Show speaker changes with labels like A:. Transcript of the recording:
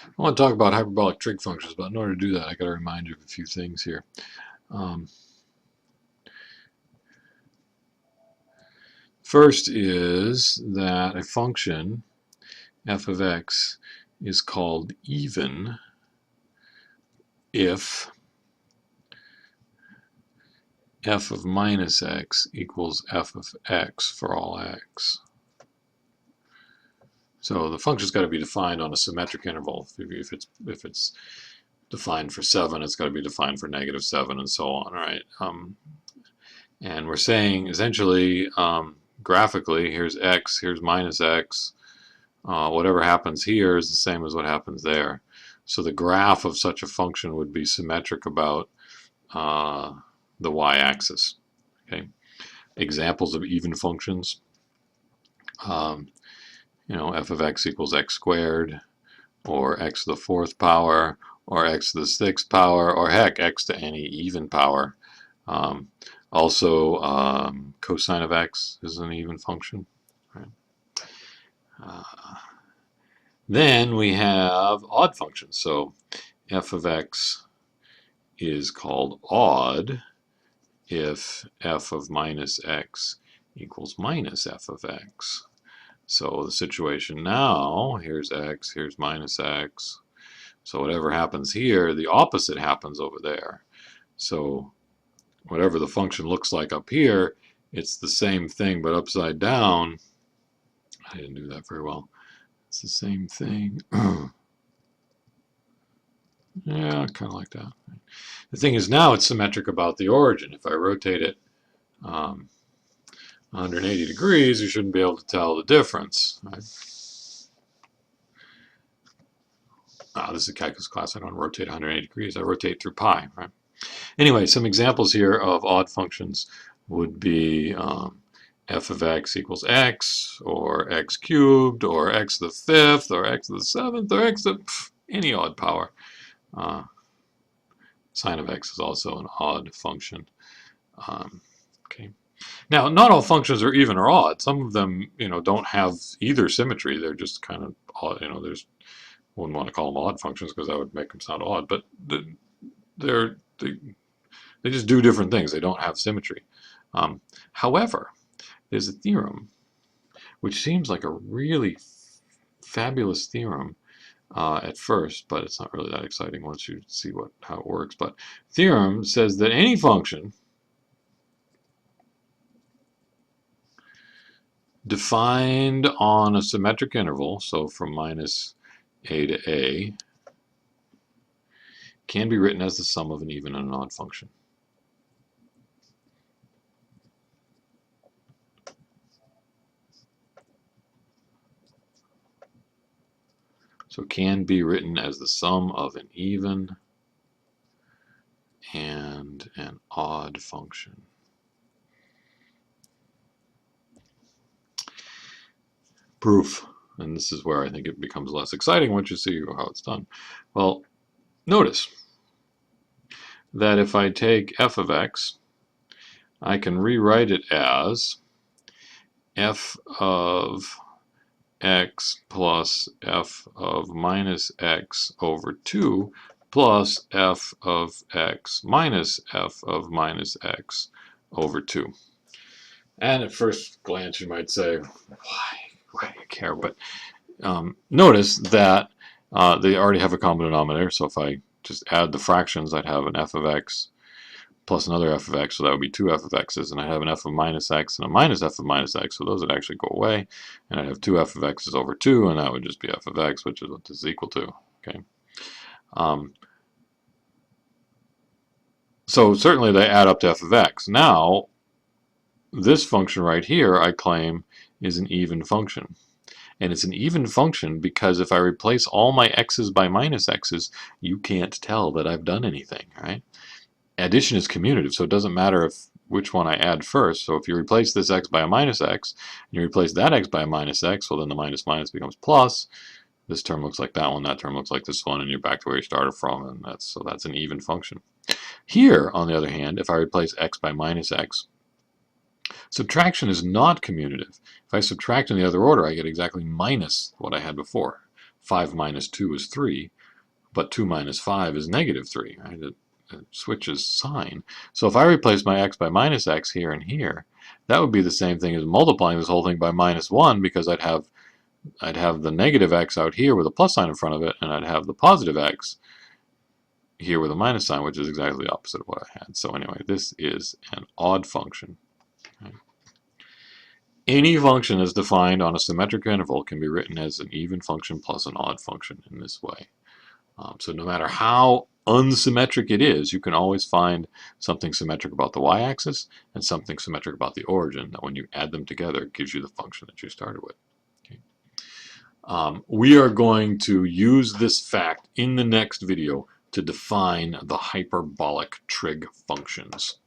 A: I want to talk about hyperbolic trig functions, but in order to do that, I got to remind you of a few things here. First is that a function, f of x, is called even if f of minus x equals f of x for all x. So the function's got to be defined on a symmetric interval. If it's defined for 7, it's got to be defined for -7, and so on, right? And we're saying essentially, graphically, here's x, here's minus x. Whatever happens here is the same as what happens there. So the graph of such a function would be symmetric about the y-axis. Okay. Examples of even functions. F of x equals x squared, or x to the 4th power, or x to the 6th power, or heck, x to any even power. Also, cosine of x is an even function. Right? Then we have odd functions. So f of x is called odd if f of minus x equals minus f of x. So the situation now, here's x, here's minus x. So whatever happens here, the opposite happens over there. So whatever the function looks like up here, it's the same thing but upside down. I didn't do that very well. It's the same thing. Yeah, kind of like that. The thing is, now it's symmetric about the origin. If I rotate it 180 degrees, you shouldn't be able to tell the difference. Right? This is a calculus class. I don't rotate 180 degrees. I rotate through pi. Right? Anyway, some examples here of odd functions would be f of x equals x, or x cubed, or x to the 5th, or x to the 7th, or x to any odd power. Sine of x is also an odd function. Okay. Now, not all functions are even or odd. Some of them, don't have either symmetry. They're just kind of odd. Wouldn't want to call them odd functions because that would make them sound odd. But they just do different things. They don't have symmetry. However, there's a theorem which seems like a really fabulous theorem at first, but it's not really that exciting once you see how it works. But theorem says that any function defined on a symmetric interval, so from minus a to a, can be written as the sum of an even and an odd function. So it can be written as the sum of an even and an odd function. Proof. And this is where I think it becomes less exciting once you see how it's done. Well, notice that if I take f of x, I can rewrite it as f of x plus f of minus x over 2 plus f of x minus f of minus x over 2. And at first glance you might say, why do you care? But notice that they already have a common denominator, so if I just add the fractions, I'd have an f of x plus another f of x, so that would be 2 f of x's, and I have an f of minus x and a minus f of minus x, so those would actually go away, and I'd have 2 f of x's over 2, and that would just be f of x, which is what this is equal to. Okay. So certainly they add up to f of x. Now, this function right here, I claim, is an even function. And it's an even function because if I replace all my x's by minus x's, you can't tell that I've done anything, right? Addition is commutative, so it doesn't matter which one I add first. So if you replace this x by a minus x, and you replace that x by a minus x, well then the minus minus becomes plus. This term looks like that one, that term looks like this one, and you're back to where you started from, and that's an even function. Here, on the other hand, if I replace x by minus x, subtraction is not commutative. If I subtract in the other order, I get exactly minus what I had before. 5 minus 2 is 3, but 2 minus 5 is negative 3. Right? It switches sign. So if I replace my x by minus x here and here, that would be the same thing as multiplying this whole thing by minus 1, because I'd have the negative x out here with a plus sign in front of it, and I'd have the positive x here with a minus sign, which is exactly the opposite of what I had. So anyway, this is an odd function. Okay. Any function as defined on a symmetric interval can be written as an even function plus an odd function in this way. So no matter how unsymmetric it is, you can always find something symmetric about the y-axis and something symmetric about the origin that when you add them together gives you the function that you started with. Okay. We are going to use this fact in the next video to define the hyperbolic trig functions.